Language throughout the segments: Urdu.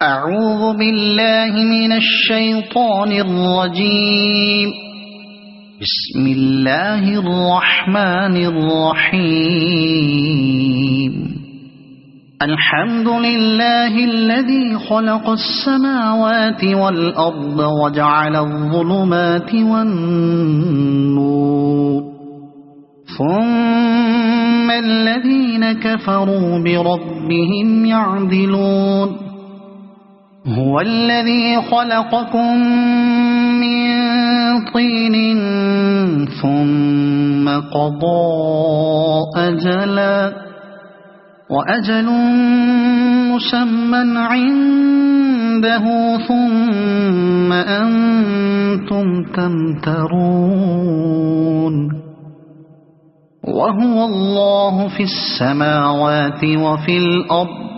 أعوذ بالله من الشيطان الرجيم. بسم الله الرحمن الرحيم. الحمد لله الذي خلق السماوات والأرض وجعل الظلمات والنور، ثم الذين كفروا بربهم يعدلون. هو الذي خلقكم من طين ثم قضى أجلا، وأجل مسمى عنده، ثم أنتم تمترون. وهو الله في السماوات وفي الأرض،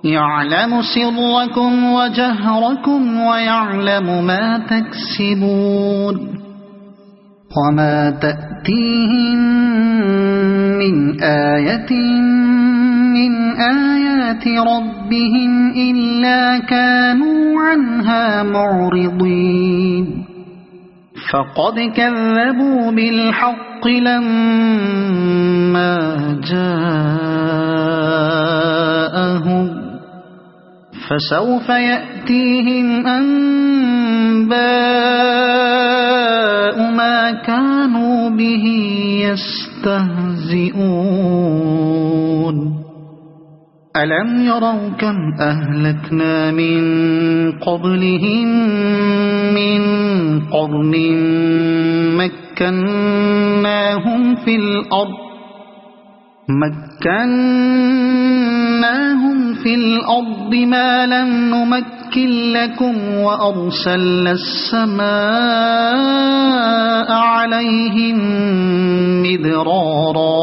يعلم سركم وجهركم ويعلم ما تكسبون. وما تأتيهم من آية من آيات ربهم إلا كانوا عنها معرضين. فقد كذبوا بالحق لما جاءهم، فسوف يأتيهم أنباء ما كانوا به يستهزئون. ألم يروا كم أهلكنا من قبلهم من قرن مكناهم في الأرض ما لم نمكن لكم، وأرسلنا السماء عليهم مدرارا،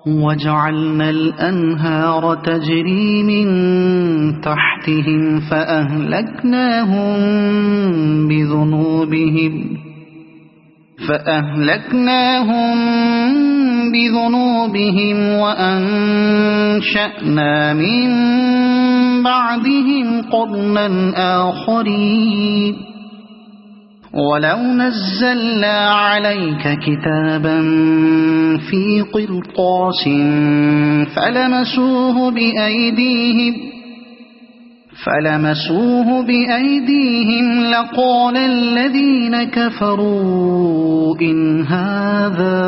وجعلنا الأنهار تجري من تحتهم فأهلكناهم بذنوبهم وأنشأنا من بعدهم قرنا آخرين. ولو نزلنا عليك كتابا في قرطاس فلمسوه بأيديهم لقال الذين كفروا إن هذا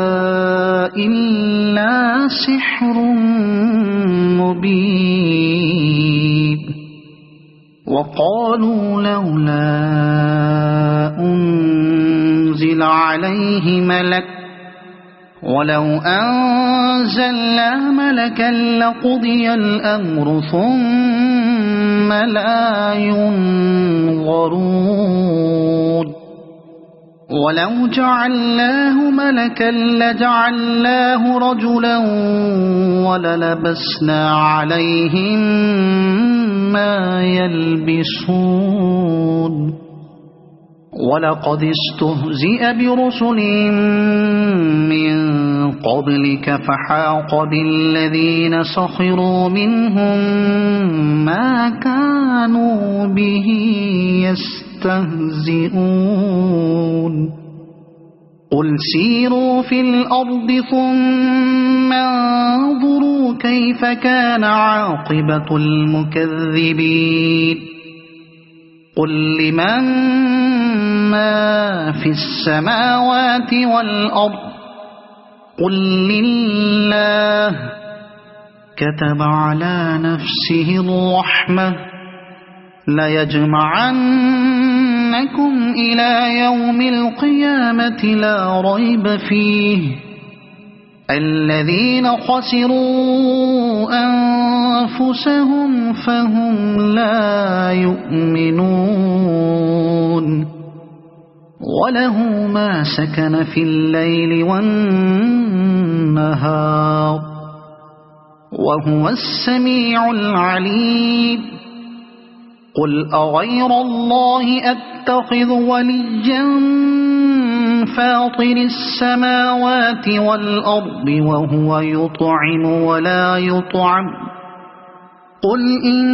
إلا سحر مبين. وقالوا لولا أنزل عليه ملك، ولو أنزلنا ملكا لقضي الأمر ثم لا ينظرون. ولو جعلناه ملكا لجعلناه رجلا وللبسنا عليهم ما يلبسون. ولقد استهزئ برسل من قبلك فحاق بالذين سخروا منهم ما كانوا به يستهزئون. قل سيروا في الأرض ثم انظروا كيف كان عاقبة المكذبين. قل لمن ما في السماوات والأرض، قل لله. كتب على نفسه الرحمة ليجمعنكم إلى يوم القيامة لا ريب فيه. الذين خسروا أنفسهم فهم لا يؤمنون. وله ما سكن في الليل والنهار، وهو السميع العليم. قل أغير الله أتخذ وليا فاطر السماوات والأرض وهو يطعم ولا يطعم، قل إن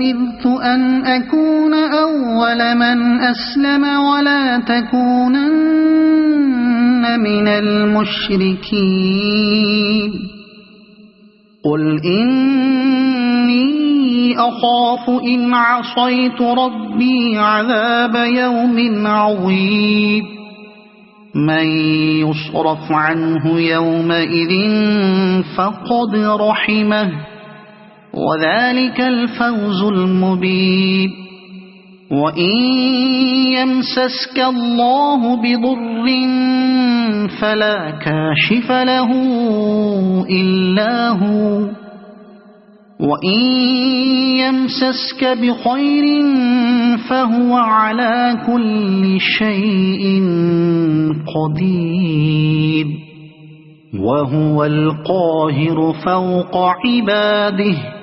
أمرت أن أكون أول من أسلم ولا تكونن من المشركين قل إني أخاف إن عصيت ربي عذاب يوم عظيم من يصرف عنه يومئذ فقد رحمه وذلك الفوز المبين وإن يمسسك الله بضر فلا كاشف له إلا هو وإن يمسسك بخير فهو على كل شيء قدير وهو القاهر فوق عباده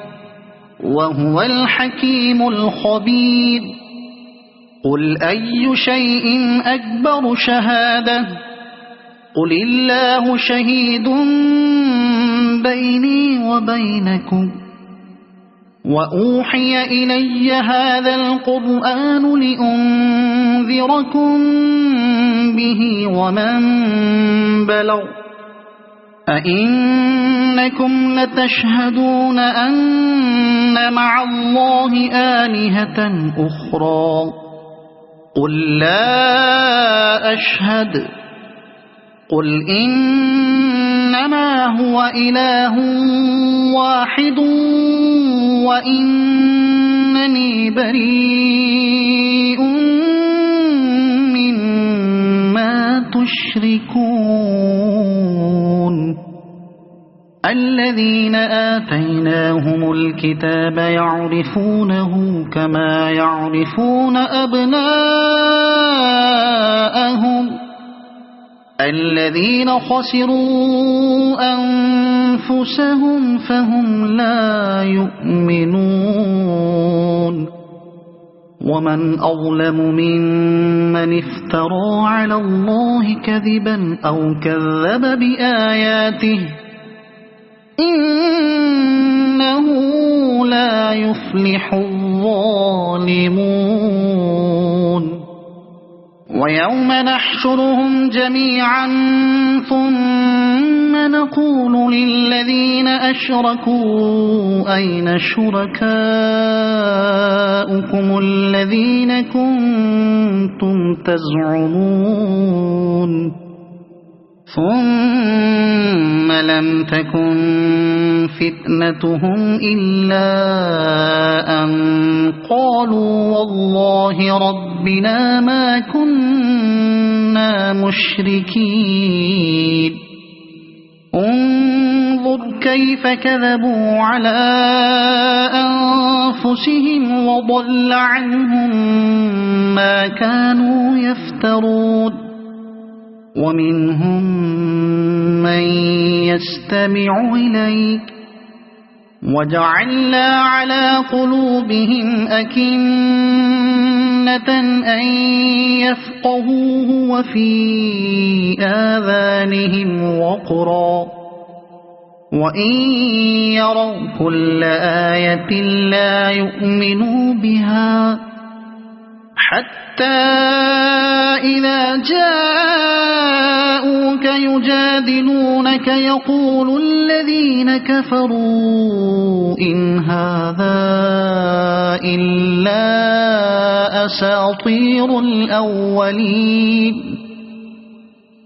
وهو الحكيم الخبير قل أي شيء أكبر شهادة قل الله شهيد بيني وبينكم وأوحي إلي هذا القرآن لأنذركم به ومن بلغ أئنكم لتشهدون أن مع الله آلهة أخرى قل لا أشهد قل إنما هو إله واحد وإنني بريء مما تشركون الذين آتيناهم الكتاب يعرفونه كما يعرفون أبناءهم الذين خسروا أنفسهم فهم لا يؤمنون ومن أظلم ممن افترى على الله كذبا أو كذب بآياته إنه لا يفلح الظالمون ويوم نحشرهم جميعا ثم نقول للذين أشركوا أين شركاؤكم الذين كنتم تزعمون ثم لم تكن فتنتهم إلا أن قالوا والله ربنا ما كنا مشركين انظر كيف كذبوا على أنفسهم وضل عنهم ما كانوا يفترون ومنهم من يستمع إليك وجعلنا على قلوبهم أكنة أن يفقهوه وفي آذانهم وقرا وإن يروا كل آية لا يؤمنوا بها حتى إذا جاءوك يجادلونك يقول الذين كفروا إن هذا إلا أساطير الأولين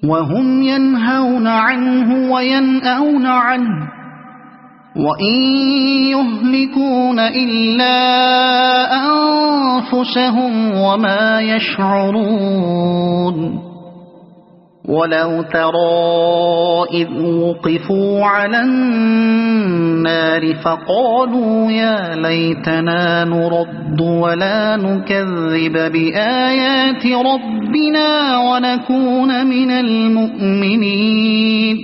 وهم ينهون عنه وينأون عنه وإن يهلكون إلا أنفسهم وما يشعرون ولو ترى إذ وقفوا على النار فقالوا يا ليتنا نرد ولا نكذب بآيات ربنا ونكون من المؤمنين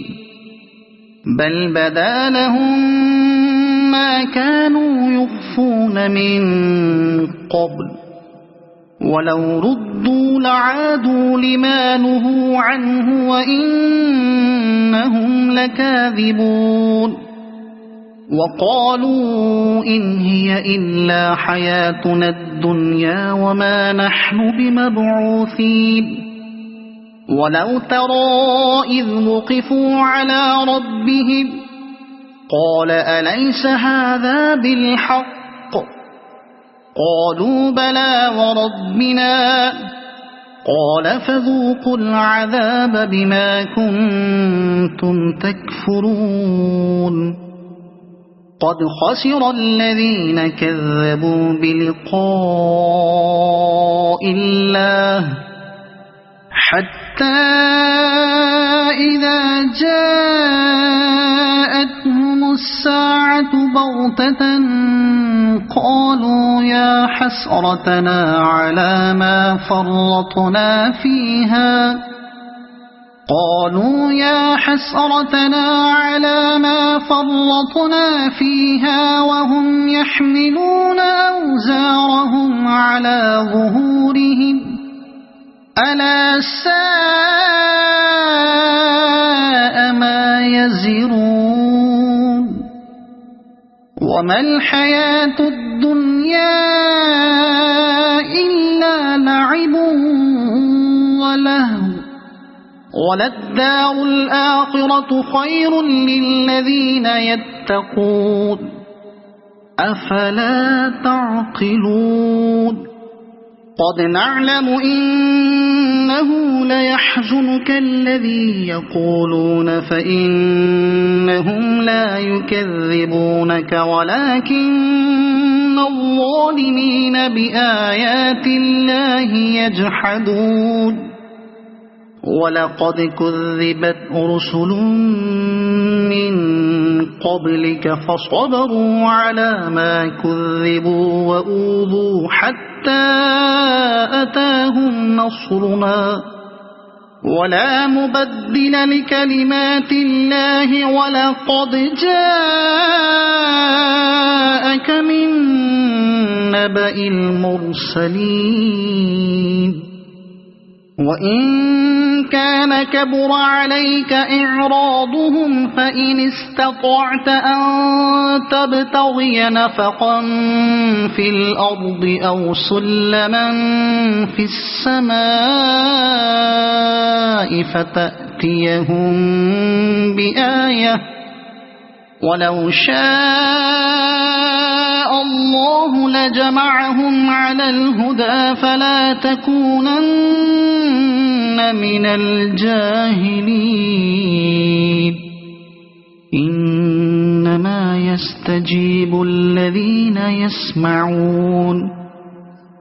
بل بدا لهم ما كانوا يخفون من قبل ولو ردوا لعادوا لما نهوا عنه وإنهم لكاذبون وقالوا إن هي إلا حياتنا الدنيا وما نحن بمبعوثين ولو ترى إذ وقفوا على ربهم قال أليس هذا بالحق قالوا بلى وربنا قال فذوقوا العذاب بما كنتم تكفرون قد خسر الذين كذبوا بلقاء الله حتى إذا جاءتهم الساعة بغتة قالوا يا حسرتنا على ما فرطنا فيها وهم يحملون أوزارهم على ظهورهم ألا ساء ما يزرون وما الحياة الدنيا إلا لعب ولهو وللدار الآخرة خير للذين يتقون أفلا تعقلون قد نعلم إنه ليحزنك الذي يقولون فإنهم لا يكذبونك ولكن الظالمين بآيات الله يجحدون ولقد كذبت رسل من قبلك فصبروا على ما كذبوا وأوذوا حتى أتاهم نصرنا ولا مبدل لكلمات الله ولقد جاءك من نبأ المرسلين وإن كان كبر عليك إعراضهم فإن استطعت أن تبتغي نفقا في الأرض أو سلما في السماء فتأتيهم بآية ولو شاء الله لجمعهم على الهدى فلا تكونن من الجاهلين إنما يستجيب الذين يسمعون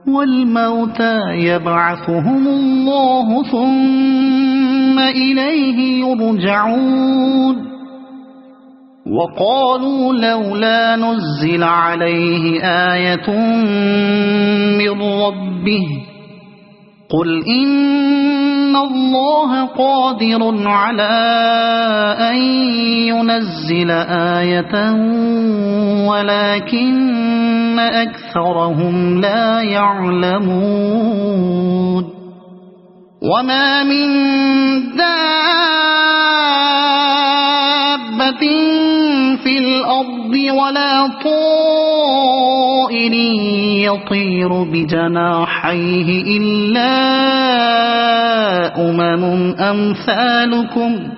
والموتى يبعثهم الله ثم إليه يرجعون وقالوا لولا نزل عليه آية من ربه قل إن الله قادر على أن ينزل آية ولكن أكثرهم لا يعلمون وما من دابة في الأرض ولا طائر يطير بجناحيه إلا أمثالكم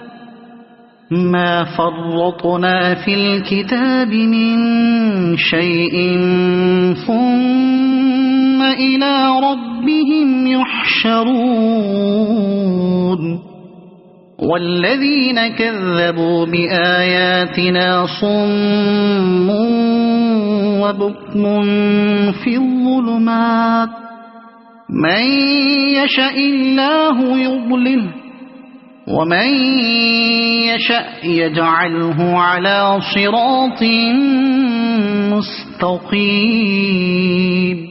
ما فرطنا في الكتاب من شيء ثم إلى ربهم يحشرون والذين كذبوا بآياتنا صم وبكم في الظلمات من يشاء الله يضلله ومن يشاء يجعله على صراط مستقيم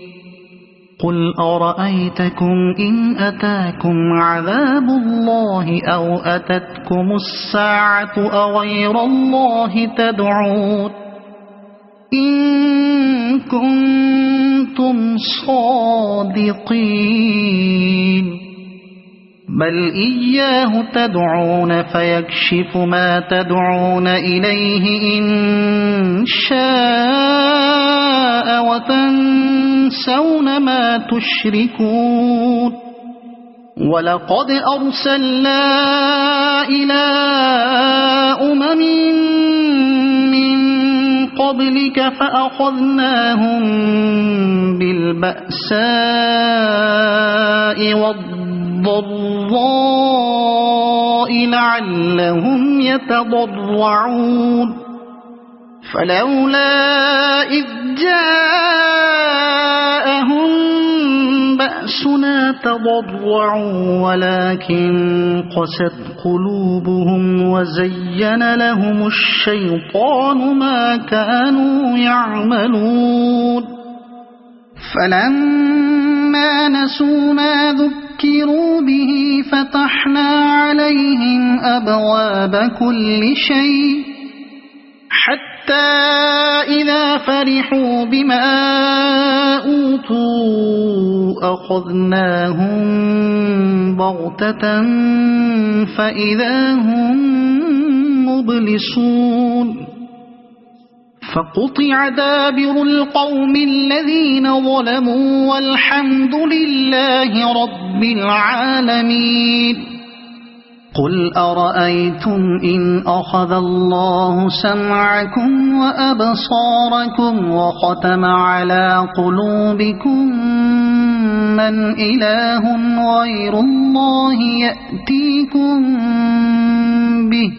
قل أرأيتكم إن أتاكم عذاب الله أو أتتكم الساعة أغير الله تدعون إن كنتم صادقين بل إياه تدعون فيكشف ما تدعون إليه إن شاء وتنسون ما تشركون ولقد أرسلنا إلى أمم من قبلك فأخذناهم بالبأساء والضراء لعلهم يتضرعون فلولا إذ جاءهم بأسنا تضرعوا ولكن قست قلوبهم وزين لهم الشيطان ما كانوا يعملون فلما نسوا ما ذكروا به فتحنا عليهم أبواب كل شيء حتى إذا فرحوا بما أوتوا أخذناهم بغتة فإذا هم مبلسون فقطع دابر القوم الذين ظلموا والحمد لله رب العالمين قل أرأيتم إن أخذ الله سمعكم وأبصاركم وختم على قلوبكم من إله غير الله يأتيكم به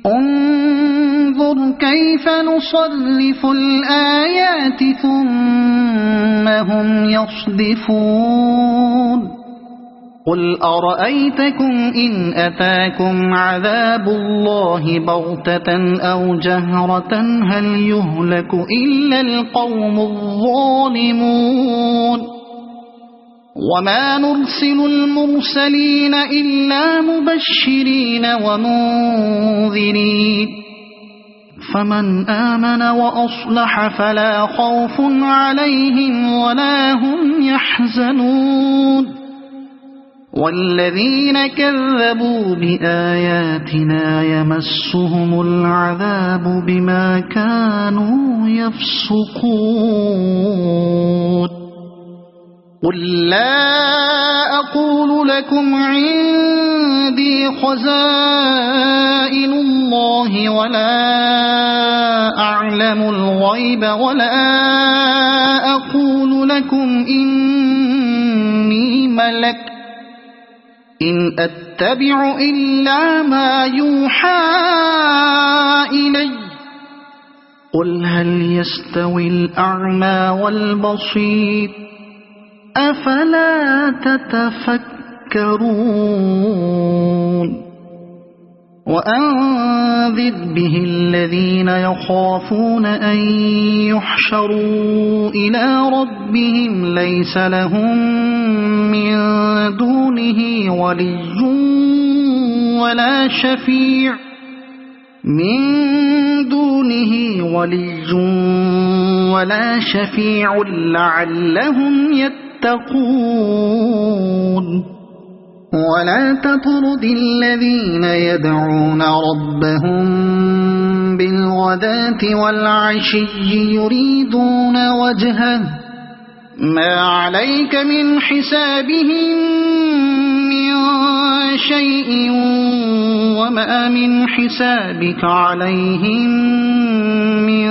انظر كيف نصرف الآيات ثم هم يصدفون قل أرأيتكم إن أتاكم عذاب الله بغتة أو جهرة هل يهلك إلا القوم الظالمون وما نرسل المرسلين إلا مبشرين ومنذرين فمن آمن وأصلح فلا خوف عليهم ولا هم يحزنون والذين كذبوا بآياتنا يمسهم العذاب بما كانوا يفسقون قل لا أقول لكم عندي خزائن الله ولا أعلم الغيب ولا أقول لكم إني ملك إن أتبع إلا ما يوحى إلي قل هل يستوي الأعمى والبصير أفلا تتفكرون وأنذر به الذين يخافون أن يحشروا إلى ربهم ليس لهم من دونه ولي ولا شفيع لعلهم يتقون ولا تطرد الذين يدعون ربهم بالغداة والعشي يريدون وجهه ما عليك من حسابهم من شيء وما من حسابك عليهم من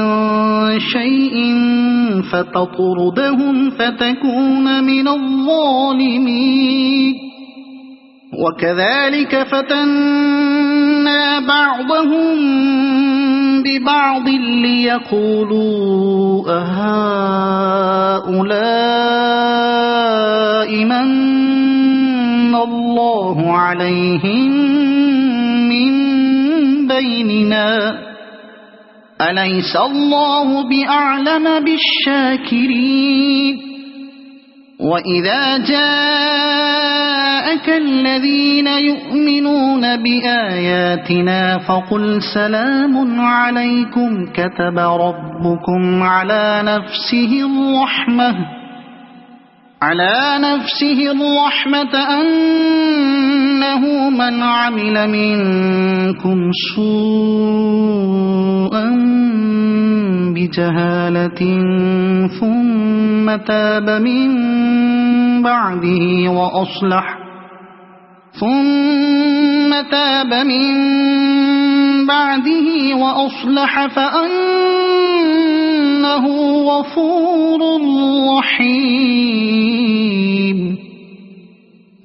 شيء فتطردهم فتكون من الظالمين وكذلك فتنا بعضهم ببعض ليقولوا أهؤلاء من الله عليهم من بيننا أليس الله بأعلم بالشاكرين وإذا جاءك الذين يؤمنون بآياتنا فقل سلام عليكم كتب ربكم على نفسه الرحمة إنه من عمل منكم سوءا بجهالة ثم تاب من بعده وأصلح فأنه غفور رحيم.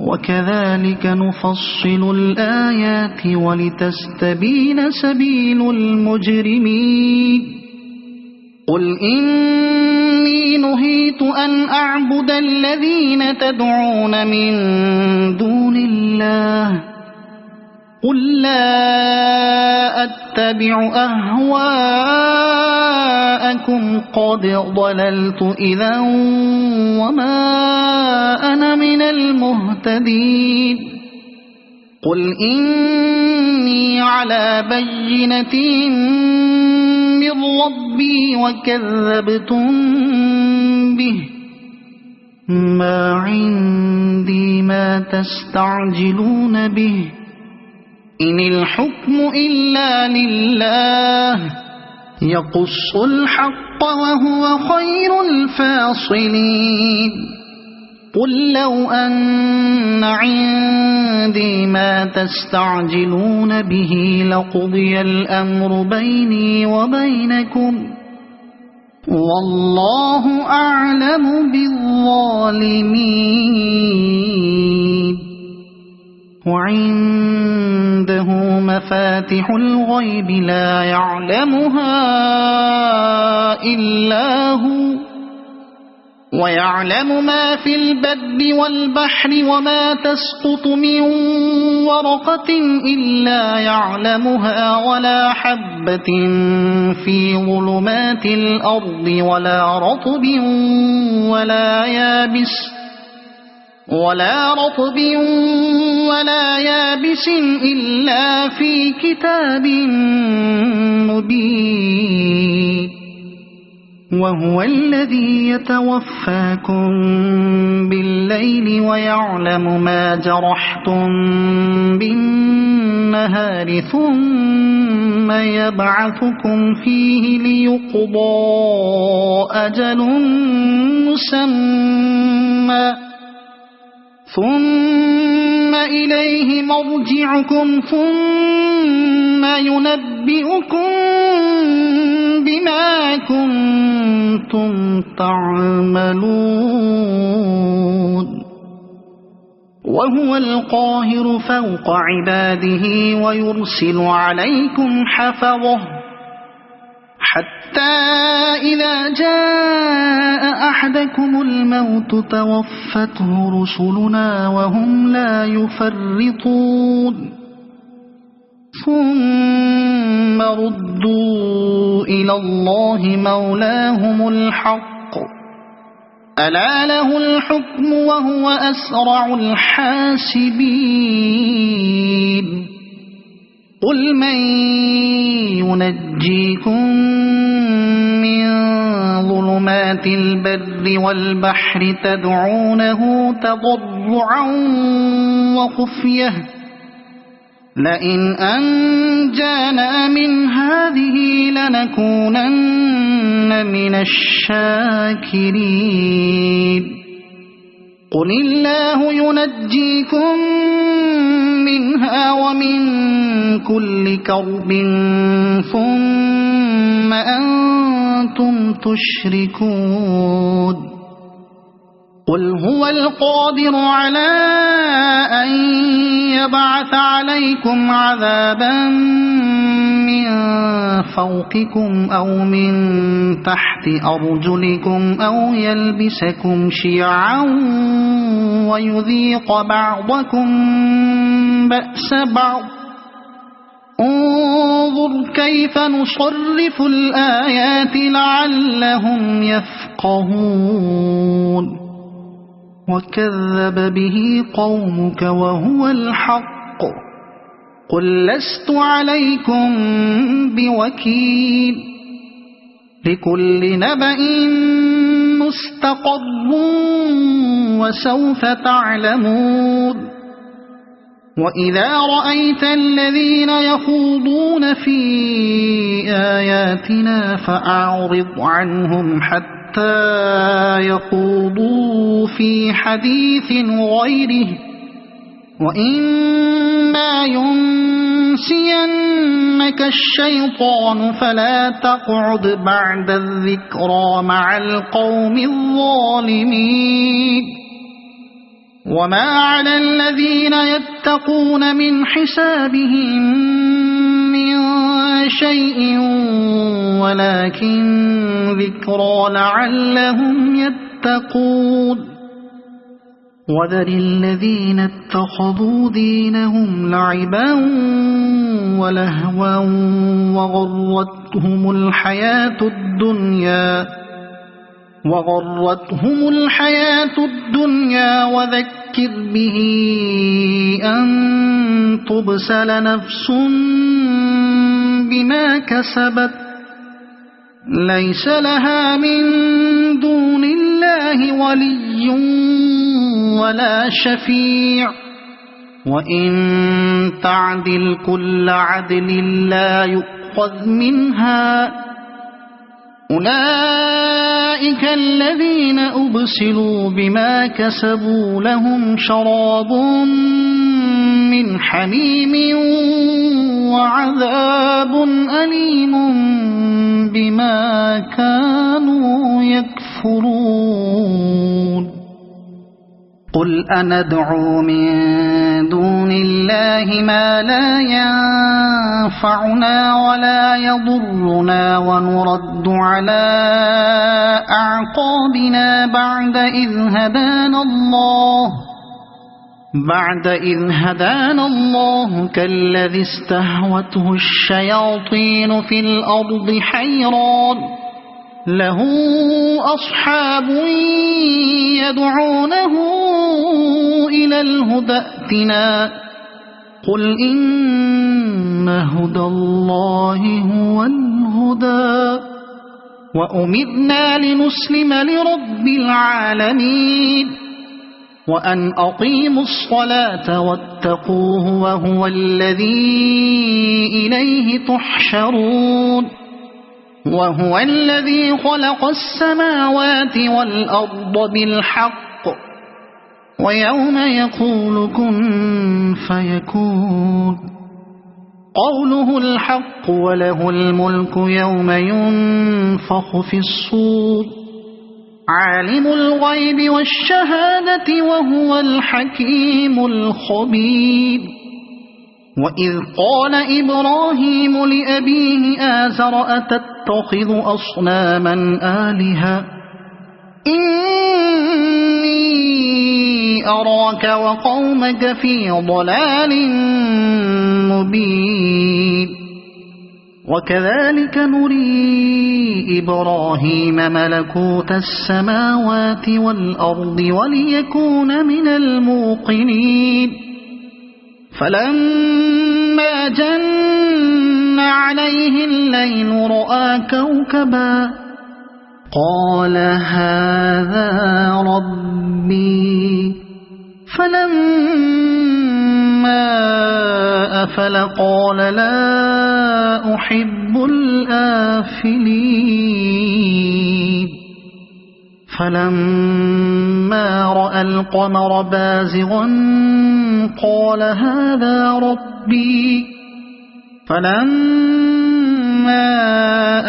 وكذلك نفصل الآيات ولتستبين سبيل المجرمين. قل إني نهيت أن أعبد الذين تدعون من دون الله قل لا أتبع أهواءكم قد ضللت إذا وما أنا من المهتدين. قل إني على بينة من ربي وكذبتم به ما عندي ما تستعجلون به إن الحكم إلا لله يقص الحق وهو خير الفاصلين. قل لو أن عندي ما تستعجلون به لقضي الأمر بيني وبينكم والله أعلم بالظالمين. وعنده مفاتح الغيب لا يعلمها إلا هو ويعلم ما في البر والبحر وما تسقط من ورقة إلا يعلمها ولا حبة في ظلمات الأرض ولا رطب ولا يابس إلا في كتاب مبين. وهو الذي يتوفاكم بالليل ويعلم ما جرحتم بالنهار ثم يبعثكم فيه ليقضى أجل مسمى ثم إليه مرجعكم ثم ينبئكم بما كنتم تعملون. وهو القاهر فوق عباده ويرسل عليكم حفظه حتى إذا جاء أحدكم الموت توفته رسلنا وهم لا يفرطون ثم ردوا إلى الله مولاهم الحق ألا له الحكم وهو أسرع الحاسبين. قل من ينجيكم من ظلمات البر والبحر تدعونه تضرعا وخفية لئن أنجانا من هذه لنكونن من الشاكرين. قل الله ينجيكم منها ومن كل كرب ثم أنتم تشركون. قل هو القادر على أن يبعث عليكم عذابا من فوقكم أو من تحت أرجلكم أو يلبسكم شيعا ويذيق بعضكم بأس بعض انظر كيف نصرف الآيات لعلهم يفقهون. وكذب به قومك وهو الحق قل لست عليكم بوكيل لكل نبأ مستقر وسوف تعلمون. وإذا رأيت الذين يخوضون في آياتنا فأعرض عنهم حتى يخوضوا في حديث غيره وإما ينسينك الشيطان فلا تقعد بعد الذكرى مع القوم الظالمين وما على الذين يتقون من حسابهم من شيء ولكن ذكرى لعلهم يتقون وذر الذين اتخذوا دينهم لعبا ولهوا وغرتهم الحياة الدنيا وذكر به أن تبسل نفس بما كسبت ليس لها من دون الله ولي ولا شفيع وإن تعدل كل عدل لا يؤخذ منها أولئك الذين أبسلوا بما كسبوا لهم شراب من حميم وعذاب أليم بما كانوا يكفرون قل أندعو من دون الله ما لا ينفعنا ولا يضرنا ونرد على أعقابنا بعد إذ هدانا الله كالذي استهوته الشياطين في الأرض حيران له أصحاب يدعونه إلى الهدى ائتنا قل إن هدى الله هو الهدى وأمرنا لنسلم لرب العالمين وأن أقيموا الصلاة واتقوه وهو الذي إليه تحشرون وهو الذي خلق السماوات والأرض بالحق ويوم يقول كن فيكون قوله الحق وله الملك يوم ينفخ في الصور عالم الغيب والشهادة وهو الحكيم الخبير وإذ قال إبراهيم لأبيه آزر أتتخذ أصناما آلهة إني أراك وقومك في ضلال مبين وكذلك نري إبراهيم ملكوت السماوات والأرض وليكون من الموقنين فلما جن عليه الليل رأى كوكبا قال هذا ربي فلما أفل قال لا أحب الآفلين فلما رأى القمر بازغا قال هذا ربي فلما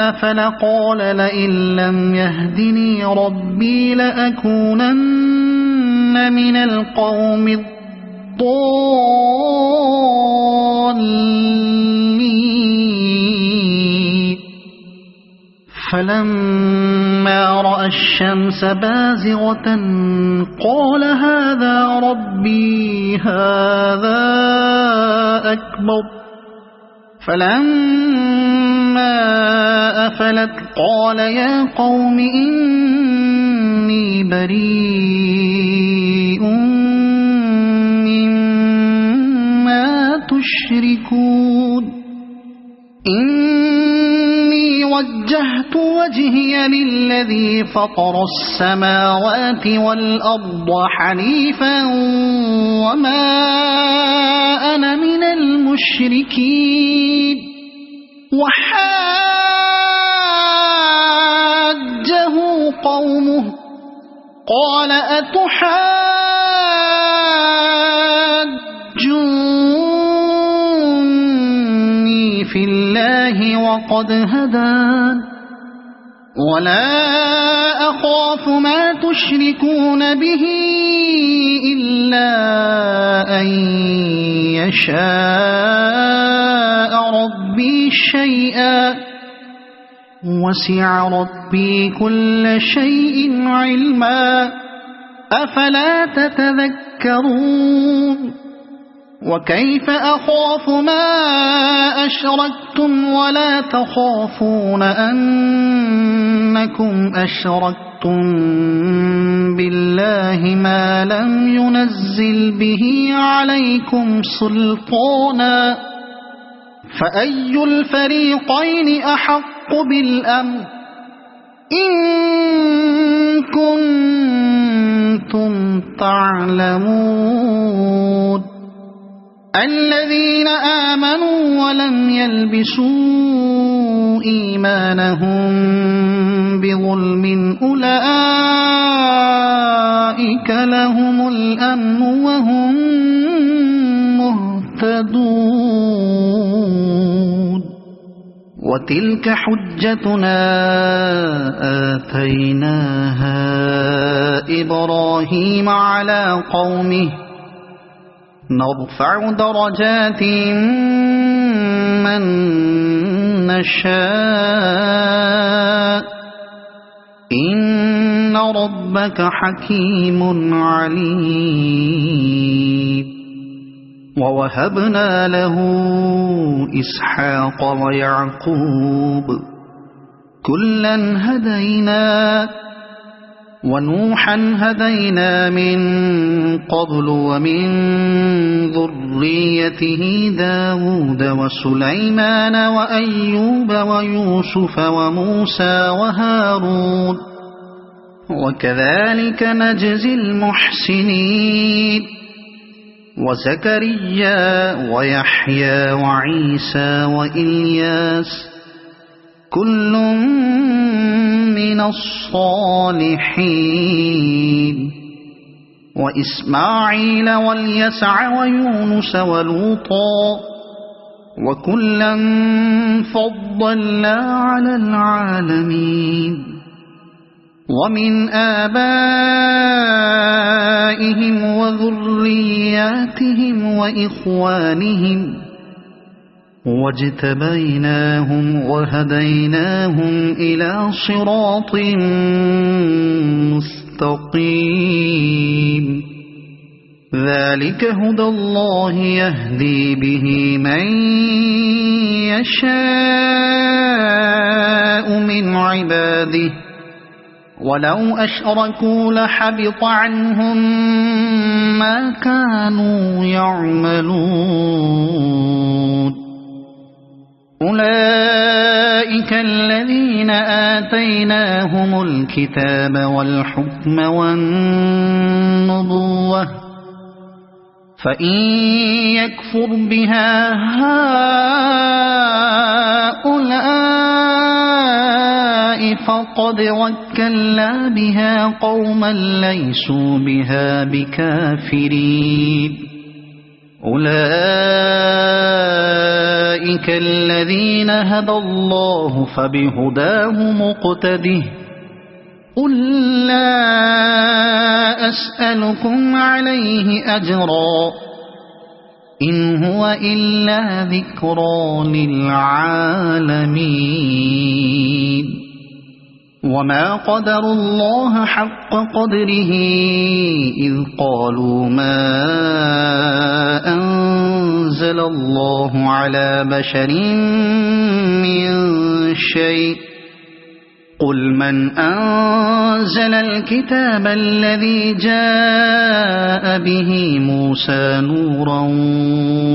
أفل قال لئن لم يهدني ربي لأكونن من القوم الضالين فلما رأى الشمس بازغة قال هذا ربي هذا أكبر فلما أفلت قال يا قوم إني بريء مما تشركون إني وجهت وجهي للذي فطر السماوات والأرض حنيفا وما أنا من المشركين وحاجه قومه قال أتحاجوني في الله وقد هدان ولا أخاف ما تشركون به إلا أن يشاء ربي شيئا وسع ربي كل شيء علما أفلا تتذكرون وكيف أخاف ما أشركتم ولا تخافون أنكم أشركتم بالله ما لم ينزل به عليكم سلطانا فأي الفريقين أحق بالأمن إن كنتم تعلمون الذين آمنوا ولم يلبسوا إيمانهم بظلم أولئك لهم الأمن وهم مهتدون وتلك حجتنا آتيناها إبراهيم على قومه نرفع درجات من نشاء إن ربك حكيم عليم ووهبنا له إسحاق ويعقوب كلا هدينا ونوحا هدينا من قبل ومن ذريته داود وسليمان وأيوب ويوسف وموسى وهارون وكذلك نجزي المحسنين وزكريا ويحيى وعيسى وإلياس كل من الصالحين وإسماعيل واليسع ويونس ولوطا وكلا فضلنا على العالمين ومن آبائهم وذرياتهم وإخوانهم واجتبيناهم وهديناهم إلى صراط مستقيم ذلك هدى الله يهدي به من يشاء من عباده ولو أشركوا لحبط عنهم ما كانوا يعملون أولئك الذين آتيناهم الكتاب والحكم والنبوة فإن يكفر بها هؤلاء فقد وكلنا بها قوما ليسوا بها بكافرين أولئك الذين هدى الله فبهداه مقتده قل لا أسألكم عليه أجرا إن هو إلا ذكرى للعالمين وما قدروا الله حق قدره إذ قالوا ما أنزل الله على بشر من شيء قل من أنزل الكتاب الذي جاء به موسى نورا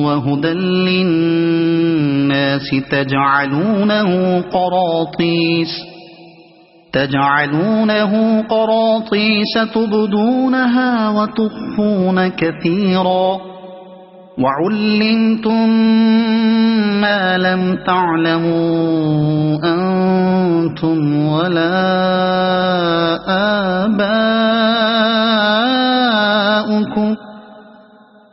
وهدى للناس تجعلونه قراطيس تبدونها وتخفون كثيرا وعلمتم ما لم تعلموا أنتم ولا آباؤكم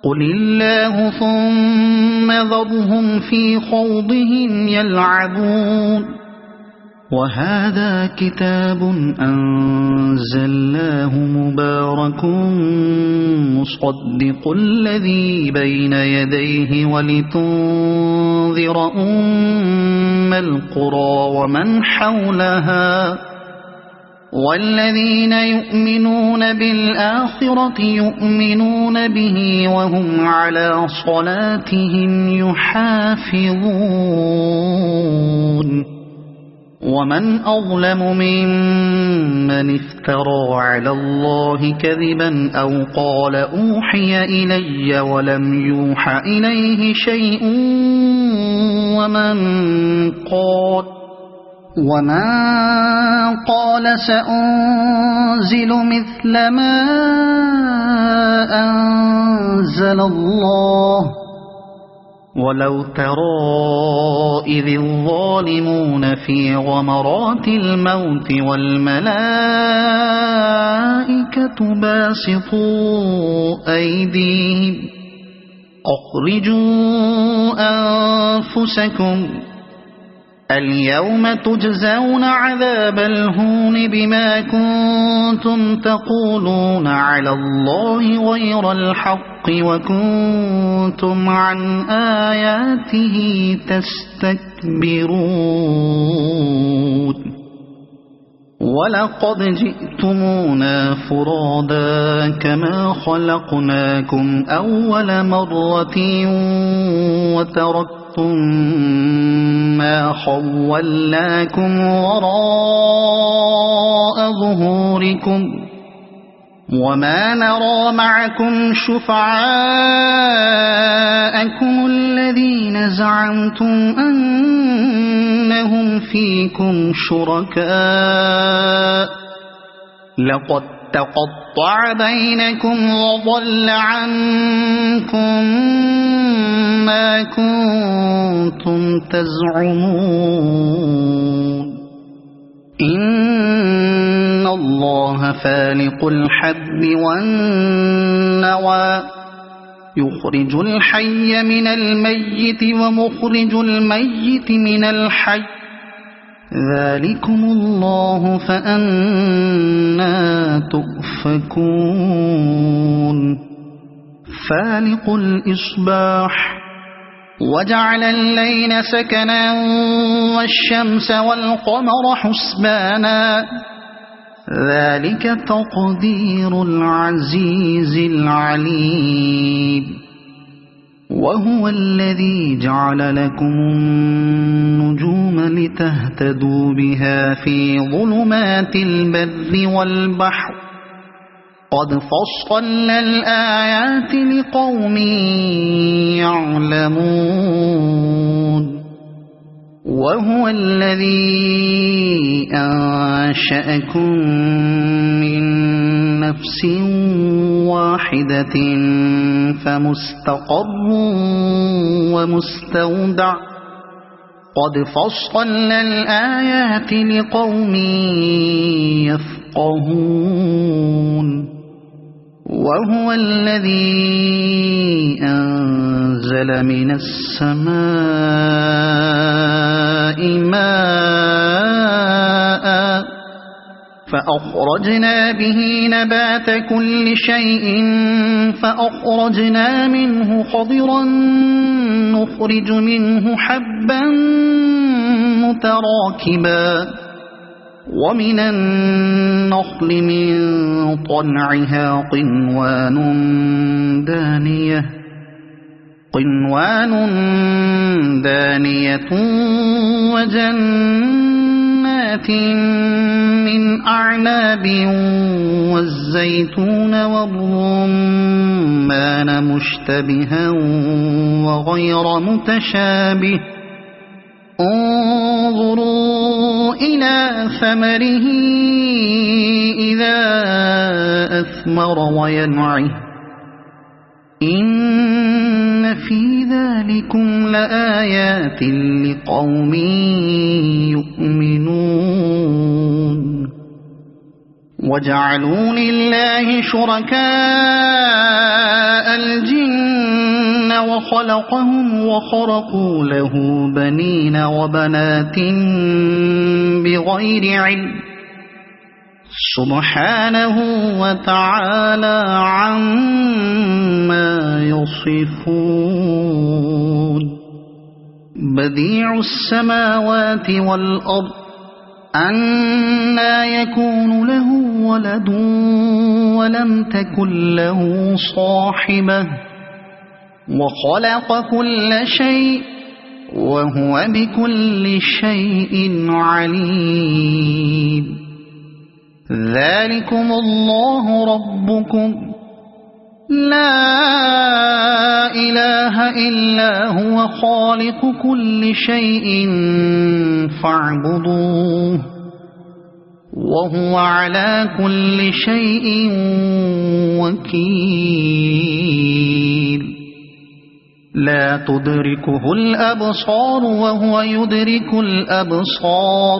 قل الله ثم ذرهم في خوضهم يلعبون وهذا كتاب أنزلناه مبارك مصدق الذي بين يديه ولتنذر القرى ومن حولها والذين يؤمنون بالآخرة يؤمنون به وهم على صلاتهم يحافظون ومن أظلم ممن افترى على الله كذبا أو قال أوحي إلي ولم يوح إليه شيء ومن قال سأنزل مثل ما أنزل الله ولو ترى إذ الظالمون في غمرات الموت والملائكة باسطوا أيديهم أخرجوا أنفسكم اليوم تجزون عذاب الهون بما كنتم تقولون على الله غير الحق وكنتم عن آياته تستكبرون ولقد جئتمونا فرادا كما خلقناكم أول مرة وتركتم ما خولناكم وراء ظهوركم وما نرى معكم شفعاءكم الذين زعمتم أنهم فيكم شركاء لقد تقطع بينكم وضل عنكم ما كنتم تزعمون إن الله فالق الحب والنوى يخرج الحي من الميت ومخرج الميت من الحي ذلكم الله فأنى تؤفكون فالق الإصباح وجعل الليل سكنا والشمس والقمر حسبانا ذلك تقدير العزيز العليم وهو الذي جعل لكم النجوم لتهتدوا بها في ظلمات البر والبحر قد فصلنا الآيات لقوم يعلمون وهو الذي أنشأكم من نفس واحدة فمستقر ومستودع قد فصلنا الآيات لقوم يفقهون وهو الذي أنزل من السماء ماء فأخرجنا به نبات كل شيء فأخرجنا منه خضرا نخرج منه حبا متراكبا ومن النخل من طلعها قنوان دانية وجنات من أعناب والزيتون والرمان مشتبها وغير متشابه انظروا إلى ثمره إذا أثمر وينعه إن في ذلكم لآيات لقوم يؤمنون وجعلوا لله شركاء الجن وخلقهم وخرقوا له بنين وبنات بغير علم سبحانه وتعالى عما يصفون بديع السماوات والأرض أنى يكون له ولد ولم تكن له صاحبة وخلق كل شيء وهو بكل شيء عليم ذلكم الله ربكم لا إله إلا هو خالق كل شيء فاعبدوه وهو على كل شيء وكيل لا تدركه الأبصار وهو يدرك الأبصار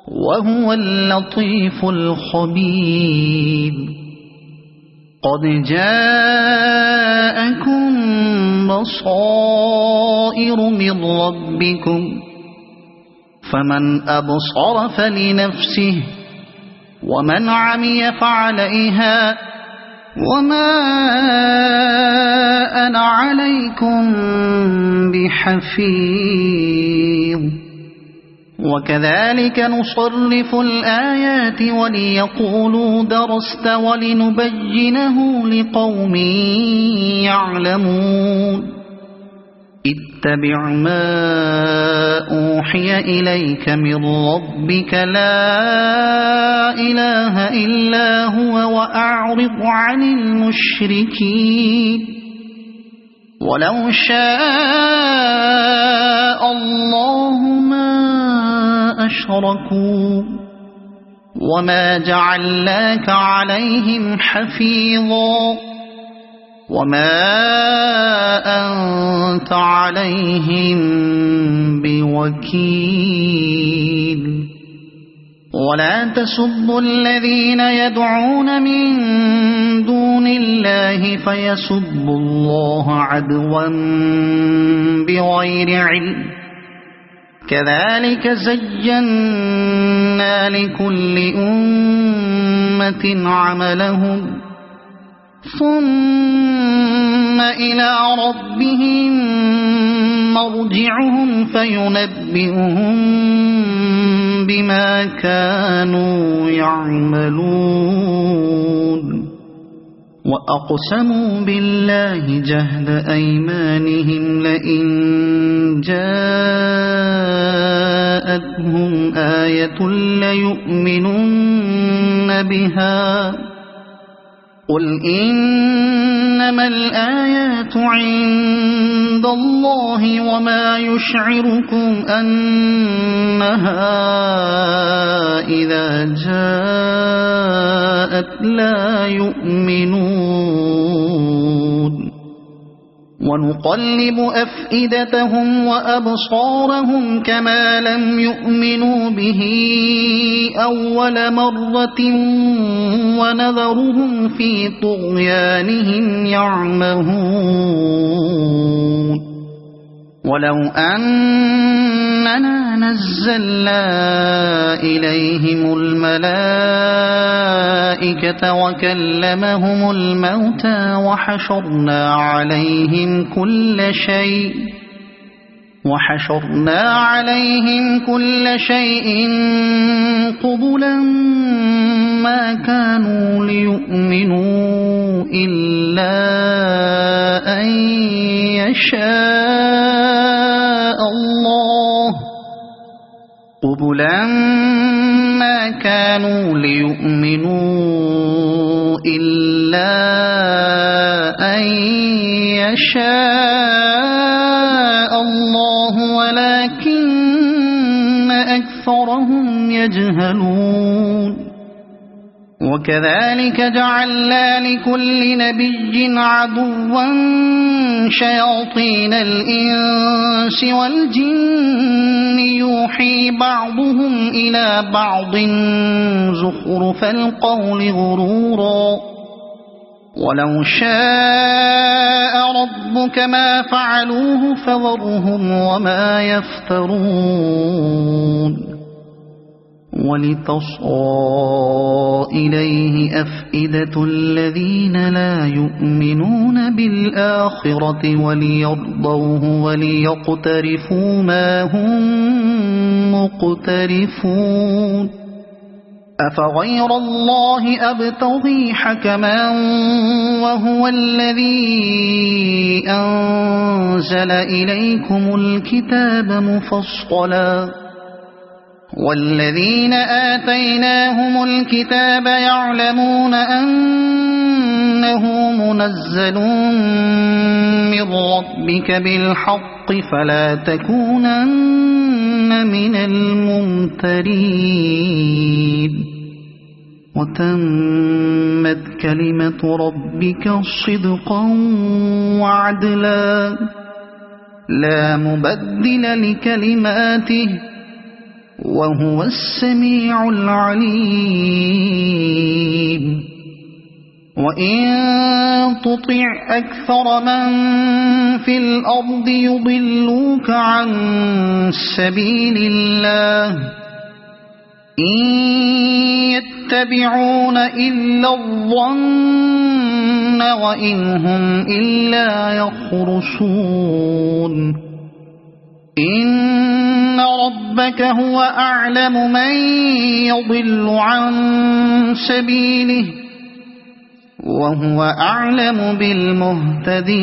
وهو اللطيف الخبير قد جاءكم بصائر من ربكم فمن أبصر فلنفسه ومن عمي فعليها وما أنا عليكم بحفيظ وكذلك نصرف الآيات وليقولوا درست ولنبينه لقوم يعلمون اتبع ما أوحي إليك من ربك لا إله إلا هو وأعرض عن المشركين ولو شاء الله ما أشركوا وما جعلناك عليهم حفيظا وما أنت عليهم بوكيل ولا تسبوا الذين يدعون من دون الله فيسبوا الله عدوا بغير علم كذلك زينا لكل أمة عملهم ثم إلى ربهم مرجعهم فينبئهم بما كانوا يعملون وأقسموا بالله جهد أيمانهم لئن جاءتهم آية ليؤمنن بها قل إنما الآيات عند الله وما يشعركم أنها إذا جاءت لا يؤمنون ونقلب أفئدتهم وأبصارهم كما لم يؤمنوا به أول مرة ونذرهم في طغيانهم يعمهون ولو أننا نزلنا إليهم الملائكة وكلمهم الموتى وحشرنا عليهم كل شيء قبلا ما كانوا ليؤمنوا إلا أن يشاء الله ولكن أكثرهم يجهلون وكذلك جعلنا لكل نبي عدوا شياطين الإنس والجن يوحي بعضهم إلى بعض زخرف القول غرورا ولو شاء ربك ما فعلوه فذرهم وما يفترون ولتصغى إليه أفئدة الذين لا يؤمنون بالآخرة وليرضوه وليقترفوا ما هم مقترفون أفغير الله أبتغي حكما وهو الذي أنزل إليكم الكتاب مفصلا والذين آتيناهم الكتاب يعلمون أنه منزل من ربك بالحق فلا تكونن من الممترين وتمت كلمة ربك صدقا وعدلا لا مبدل لكلماته وهو السميع العليم وإن تطع أكثر من في الأرض يضلوك عن سبيل الله إن يتبعون إلا الظن وإن هم إلا يخرصون إن ربك هو أعلم من يضل عن سبيله وهو أعلم بالمهتدين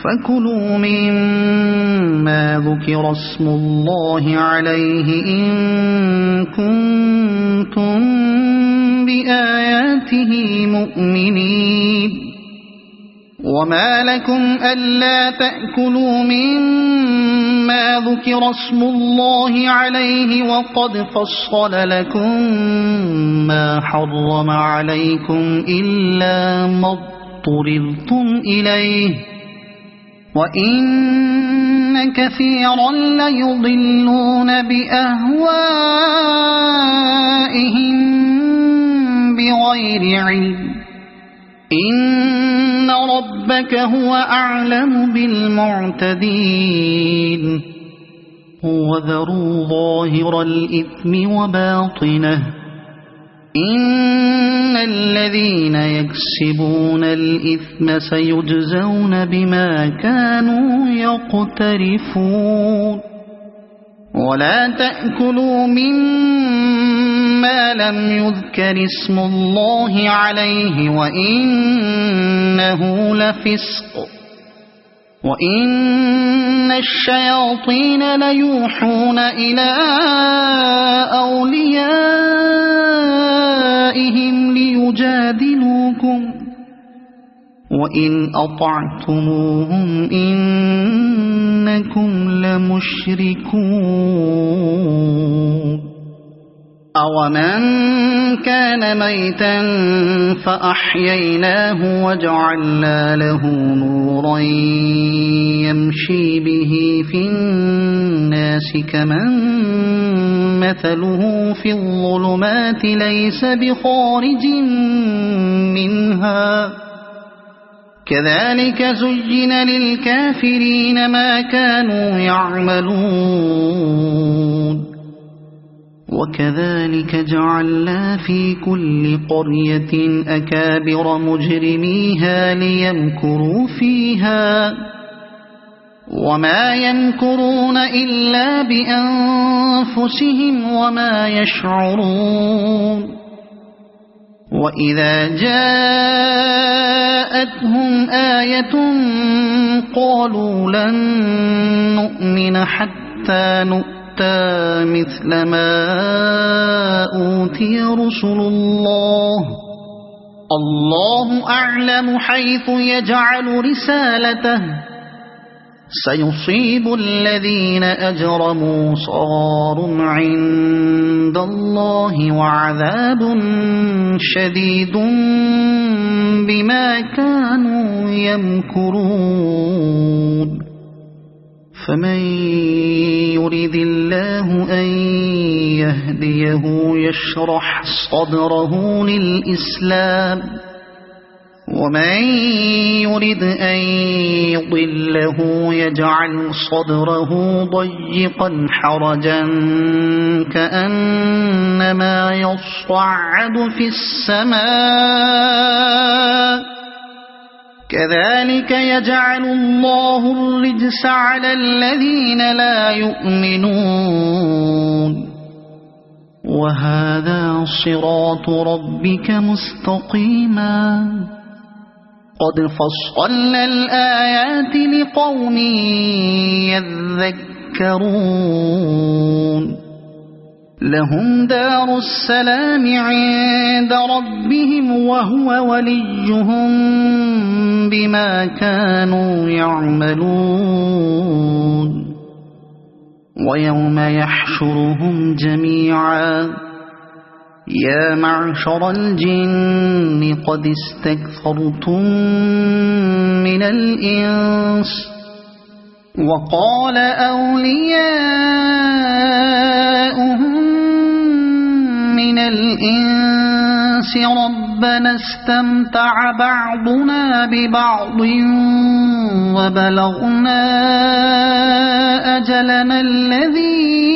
فكلوا مما ذكر اسم الله عليه إن كنتم بآياته مؤمنين وما لكم ألا تأكلوا مما ذكر اسم الله عليه وقد فصل لكم ما حرم عليكم إلا ما اضطررتم إليه وإن كثيرا ليضلون بأهوائهم بغير علم إن ربك هو أعلم بالمعتدين وذروا ظاهر الإثم وباطنه إن الذين يكسبون الإثم سيجزون بما كانوا يقترفون ولا تأكلوا مما لم يذكر اسم الله عليه وإنه لفسق وإن الشياطين ليوحون إلى أوليائهم ليجادلوكم وإن أطعتموهم إنكم لمشركون أومن كان ميتا فأحييناه وجعلنا له نورا يمشي به في الناس كمن مثله في الظلمات ليس بخارج منها كذلك زين للكافرين ما كانوا يعملون وكذلك جعلنا في كل قرية أكابر مجرميها ليمكروا فيها وما يمكرون إلا بأنفسهم وما يشعرون وإذا جاءتهم آية قالوا لن نؤمن حتى نؤمن مثل ما أوتي رسل الله أعلم حيث يجعل رسالته سيصيب الذين أجرموا صغار عند الله وعذاب شديد بما كانوا يمكرون فمن يرد الله أن يهديه يشرح صدره للإسلام ومن يرد أن يضله يجعل صدره ضيقا حرجا كأنما يصعد في السماء كذلك يجعل الله الرجس على الذين لا يؤمنون وهذا صراط ربك مستقيما قد فصلنا الآيات لقوم يذكرون لهم دار السلام عند ربهم وهو وليهم بما كانوا يعملون ويوم يحشرهم جميعا يا معشر الجن قد استكثرتم من الإنس وقال أولياؤهم من الإنس ربنا استمتع بعضنا ببعض وبلغنا أجلنا الذي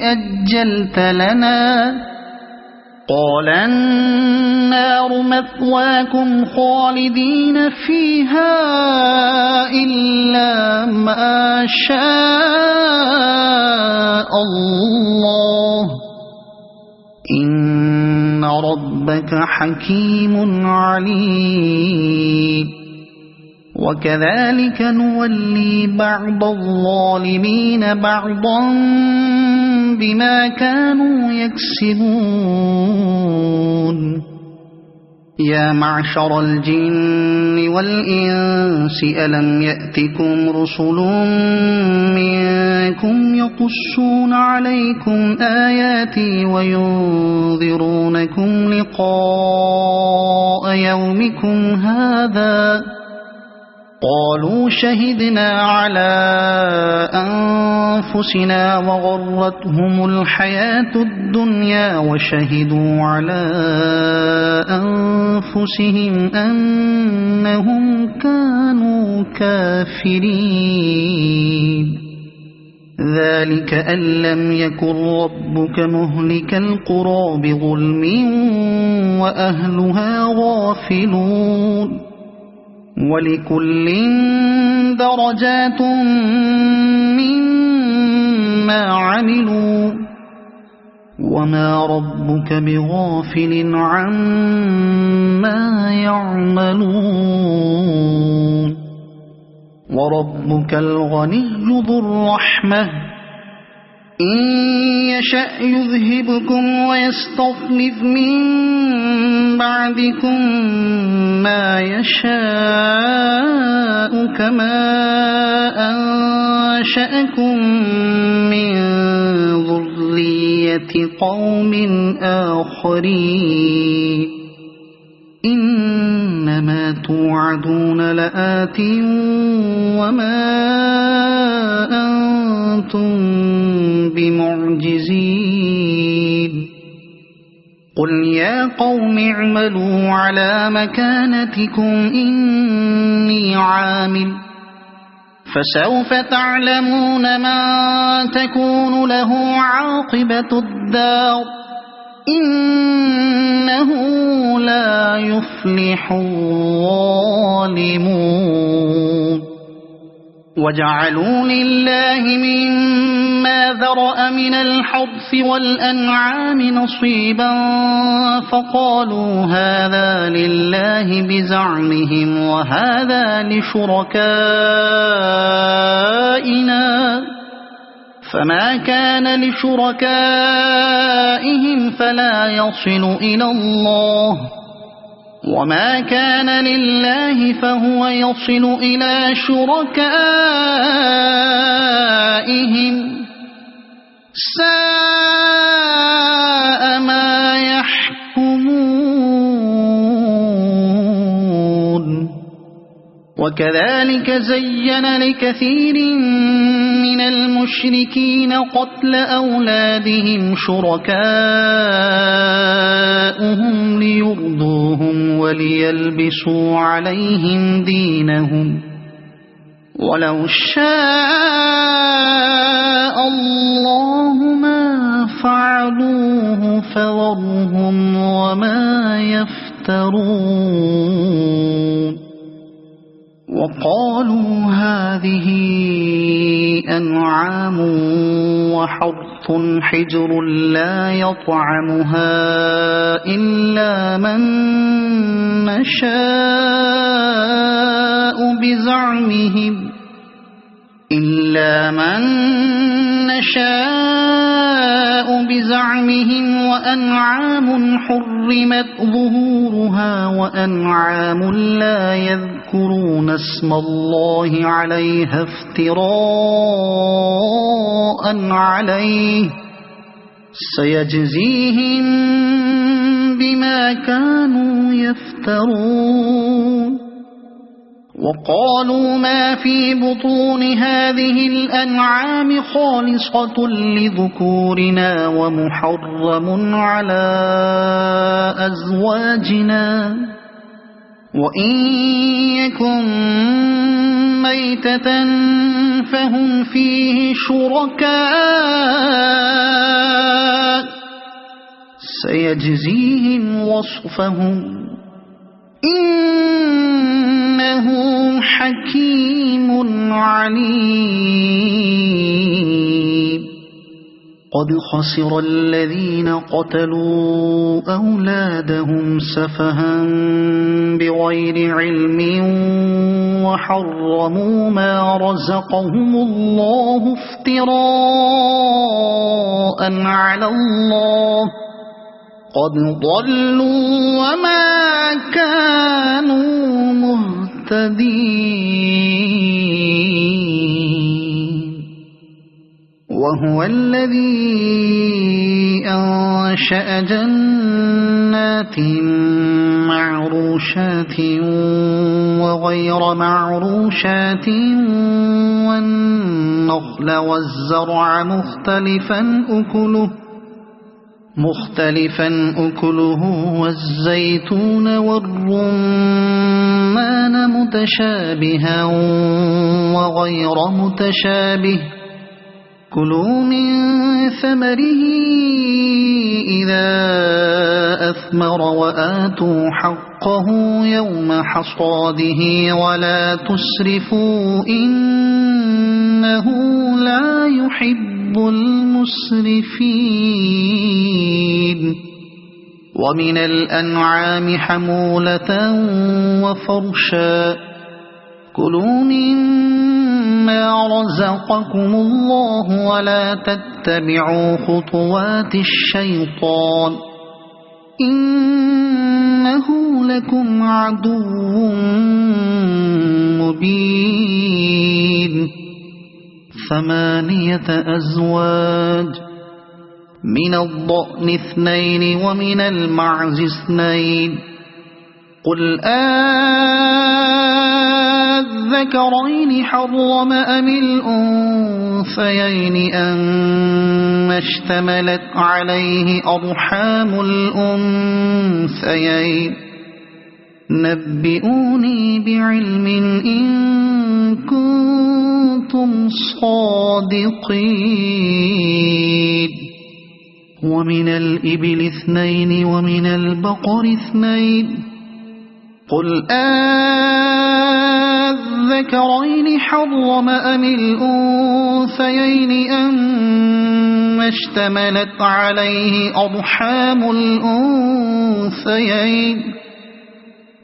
أجلت لنا قال النار مثواكم خالدين فيها إلا ما شاء الله إن ربك حكيم عليم وكذلك نولي بعض الظالمين بعضا بما كانوا يكسبون يا معشر الجن والإنس ألم يأتكم رسل منكم يقصون عليكم آياتي وينذرونكم لقاء يومكم هذا قالوا شهدنا على أنفسنا وغرتهم الحياة الدنيا وشهدوا على أنفسهم أنهم كانوا كافرين ذلك أن لم يكن ربك مهلك القرى بظلم وأهلها غافلون ولكل درجات مما عملوا وما ربك بغافل عما يعملون وربك الغني ذو الرحمة إن يشأ يذهبكم ويستخلف من بعدكم ما يشاء كما أنشأكم من ذرية قوم آخرين إنما توعدون لآت وما أنتم بمعجزين قل يا قوم اعملوا على مكانتكم إني عامل فسوف تعلمون من تكون له عاقبة الدار إنه لا يفلح الظالمون وجعلوا لله مما ذرأ من الحرث والأنعام نصيبا فقالوا هذا لله بزعمهم وهذا لشركائنا فما كان لشركائهم فلا يصل إلى الله وما كان لله فهو يصل إلى شركائهم ساء ما يحكمون وكذلك زين لكثير من المشركين قتل أولادهم شركاؤهم ليرضوهم وليلبسوا عليهم دينهم ولو شاء الله ما فعلوه فذرهم وما يفترون وقالوا هذه أنعام وحرث حجر لا يطعمها إلا من نشاء بزعمهم وأنعام حرمت ظهورها وأنعام لا يذكرون اسم الله عليها افتراء عليه سيجزيهم بما كانوا يفترون وقالوا ما في بطون هذه الأنعام خالصة لذكورنا ومحرم على أزواجنا وإن يكن ميتة فهم فيه شركاء سيجزيهم وصفهم إنه حكيم عليم قد خسر الذين قتلوا أولادهم سفها بغير علم وحرموا ما رزقهم الله افتراء على الله قد ضلوا وما كانوا مهتدين وهو الذي أنشأ جنات معروشات وغير معروشات والنخل والزرع مختلفا أكله والزيتون والرمان متشابها وغير متشابه كلوا من ثمره إذا أثمر وآتوا حقه يوم حصاده ولا تسرفوا إنه لا يحب المسرفين ومن الأنعام حمولة وفرشا كلوا مما رزقكم الله ولا تتبعوا خطوات الشيطان إنه لكم عدو مبين 8 أزواج من الضأن 2 ومن المعز 2 قل الذكرين حرم أم الأنثيين أما اشتملت عليه أرحام الأنثيين نبئوني بعلم إن كنتم صادقين ومن الإبل 2 ومن البقر 2 قل الذكرين حرم أم الأنثيين أما اشتملت عليه أرحام الأنثيين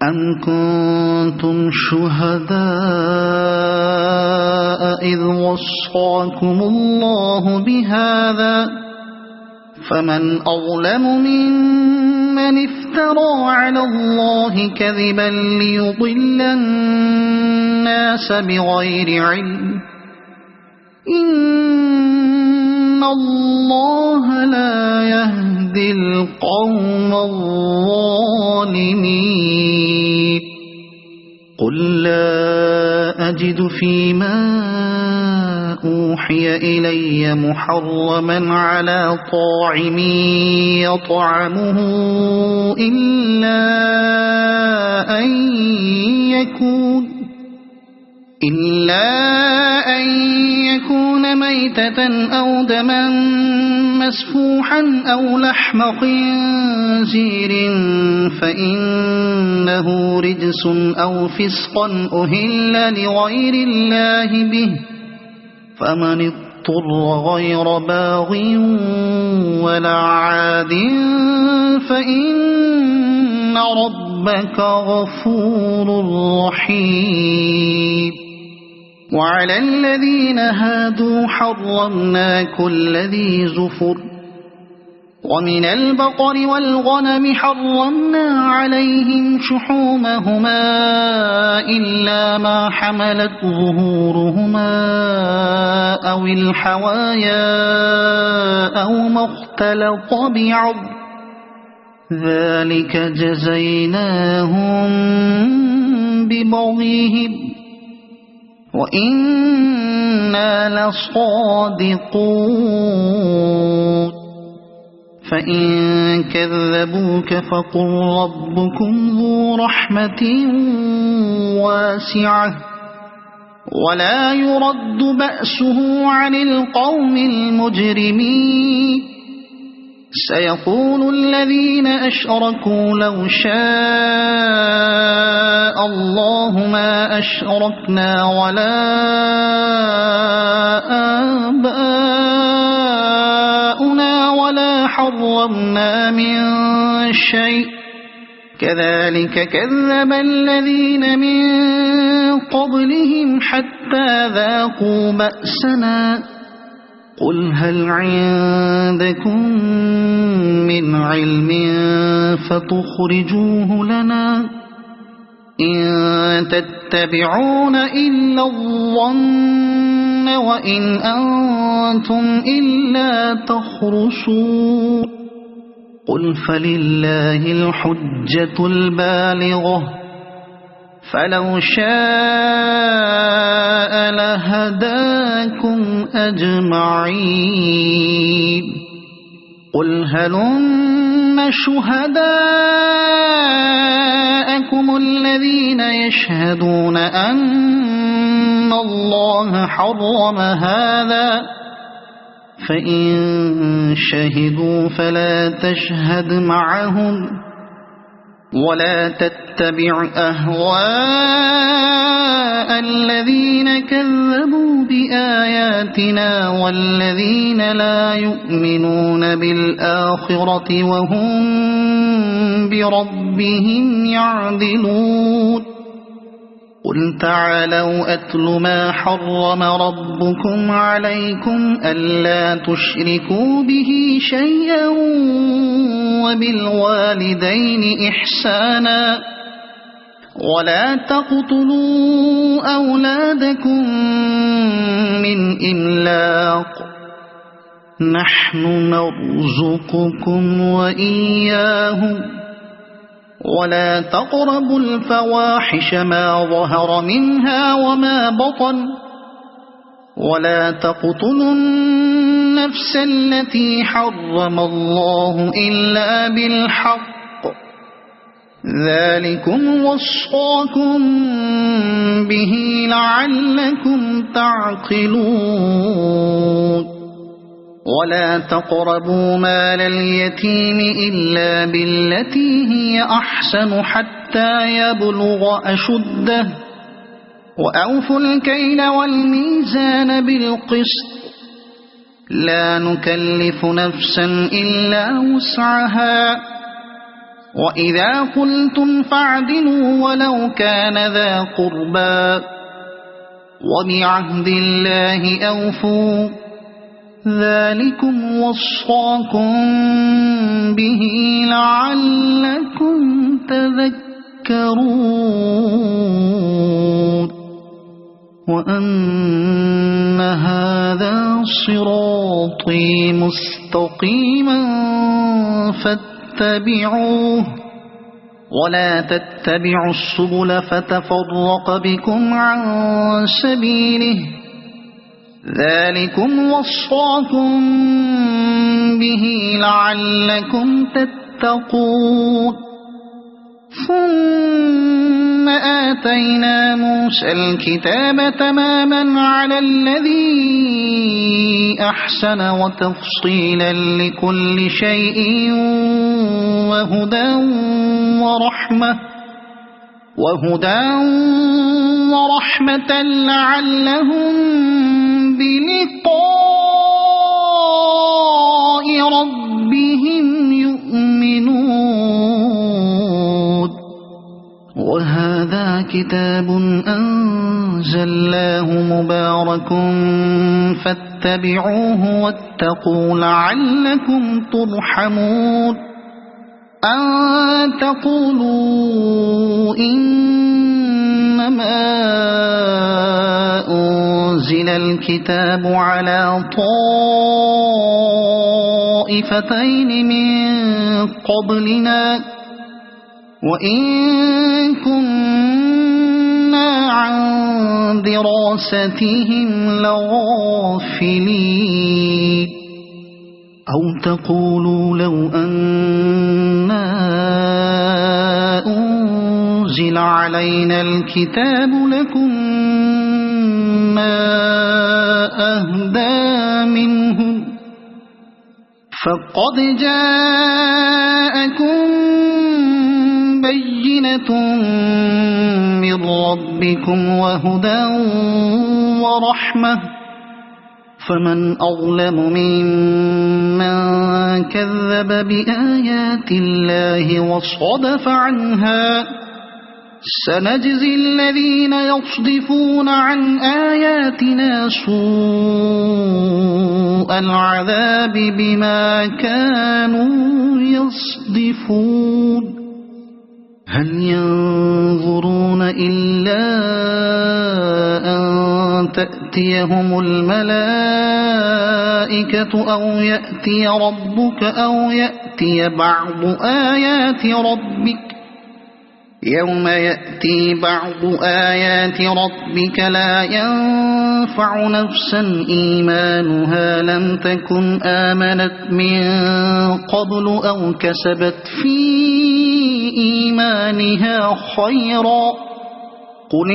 أم كنتم شهداء إذ وصاكم الله بهذا فمن أظلم ممن من افترى على الله كذبا ليضل الناس بغير علم إن الله لا يهدي القوم الظالمين قل لا أجد فيما أوحي إلي محرما على طاعم يطعمه إلا أن يكون ميتة أو دما مسفوحا أو لحم خنزير فإنه رجس أو فسقا أهل لغير الله به فمن اضطر غير باغ ولا عاد فإن ربك غفور رحيم وعلى الذين هادوا حرمنا كل ذي زفر ومن البقر والغنم حرمنا عليهم شحومهما إلا ما حملت ظهورهما أو الحوايا أو ما اختلط بعض ذلك جزيناهم ببغيهم وإنا لصادقون فإن كذبوك فقل ربكم ذو رحمة واسعة ولا يرد بأسه عن القوم المجرمين سيقول الذين أشركوا لو شاء الله ما أشركنا ولا آباؤنا ولا حرمنا من شيء كذلك كذب الذين من قبلهم حتى ذاقوا بأسنا قل هل عندكم من علم فتخرجوه لنا إن تتبعون إلا الظن وإن أنتم إلا تخرصون قل فلله الحجة البالغة فلو شاء لهداكم أجمعين قل هلم شهداءكم الذين يشهدون أن الله حرم هذا فإن شهدوا فلا تشهد معهم ولا تتبع أهواء الذين كذبوا بآياتنا والذين لا يؤمنون بالآخرة وهم بربهم يعدلون قل تعالوا أتل ما حرم ربكم عليكم ألا تشركوا به شيئا وبالوالدين إحسانا ولا تقتلوا أولادكم من إملاق نحن نرزقكم وإياهم ولا تقربوا الفواحش ما ظهر منها وما بطن ولا تقتلوا النفس التي حرم الله إلا بالحق ذلكم وصاكم به لعلكم تعقلون ولا تقربوا مال اليتيم إلا بالتي هي أحسن حتى يبلغ أشده وأوفوا الكيل والميزان بالقسط لا نكلف نفسا إلا وسعها وإذا قلتم فاعدلوا ولو كان ذا قربى وبعهد الله أوفوا ذلكم وصاكم به لعلكم تذكرون وأن هذا صراطي مستقيما فاتبعوه ولا تتبعوا السبل فتفرق بكم عن سبيله ذلكم وصاكم به لعلكم تتقون ثم آتينا موسى الكتاب تماما على الذي أحسن وتفصيلا لكل شيء وهدى ورحمة لعلهم بلقاء ربهم يؤمنون وهذا كتاب أنزلناه مبارك فاتبعوه واتقوا لعلكم ترحمون أن تقولوا إنما أنزل الكتاب على طائفتين من قبلنا وإن كنا عن دراستهم لغافلين أو تقولوا لو أنا أنزل علينا الكتاب لكنا أهدى منهم فقد جاءكم بينة من ربكم وهدى ورحمة فمن أظلم ممن كذب بآيات الله وصدف عنها سنجزي الذين يصدفون عن آياتنا سوء العذاب بما كانوا يصدفون هل ينظرون إلا أن تأتيهم الملائكة أو يأتي ربك أو يأتي بعض آيات ربك يوم يأتي بعض آيات ربك لا ينفع نفسا إيمانها لم تكن آمنت من قبل أو كسبت في إيمانها خيرا قل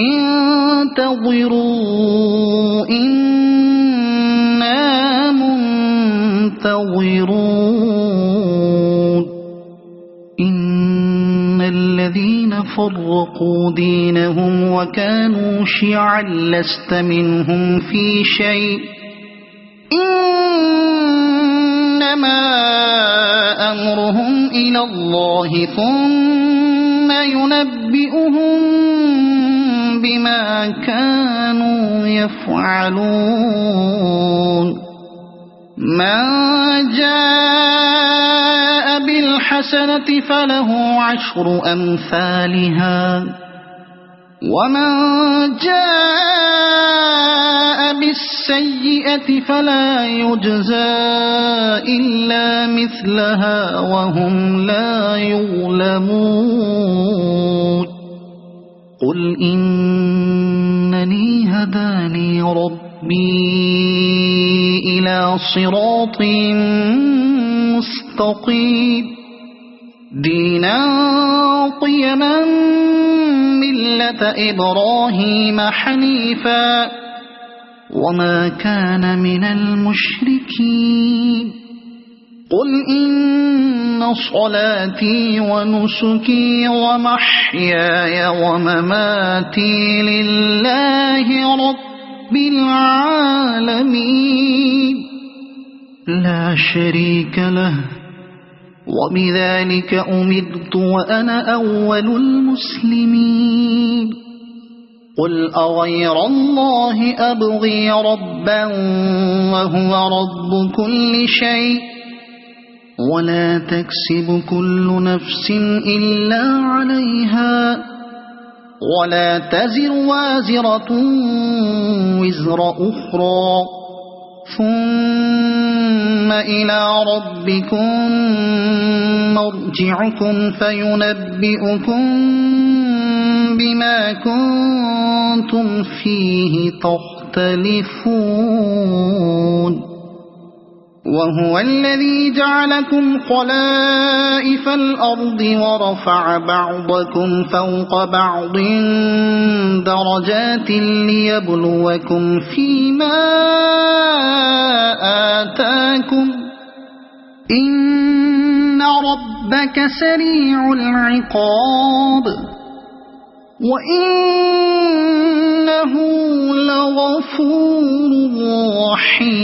انتظروا إنا منتظرون إن الذين فرقوا دينهم وكانوا شيعا لست منهم في شيء إنما أمرهم إلى الله ثم ينبئهم بما كانوا يفعلون من جاء بالحسنة فله عشر أمثالها ومن جاء بالسيئة فلا يجزى إلا مثلها وهم لا يظلمون قل إنني هداني ربي إلى صراط مستقيم دينا قيما ملة إبراهيم حنيفا وما كان من المشركين قل إن صلاتي ونسكي ومحياي ومماتي لله رب العالمين لا شريك له وبذلك أمرت وأنا أول المسلمين قل أغير الله أبغي ربا وهو رب كل شيء ولا تكسب كل نفس إلا عليها ولا تزر وازرة وزر أخرى ثم إلى ربكم مرجعكم فينبئكم بما كنتم فيه تختلفون وهو الذي جعلكم خلائف الأرض ورفع بعضكم فوق بعض درجات ليبلوكم فيما آتاكم إن ربك سريع العقاب وإنه لغفور رحيم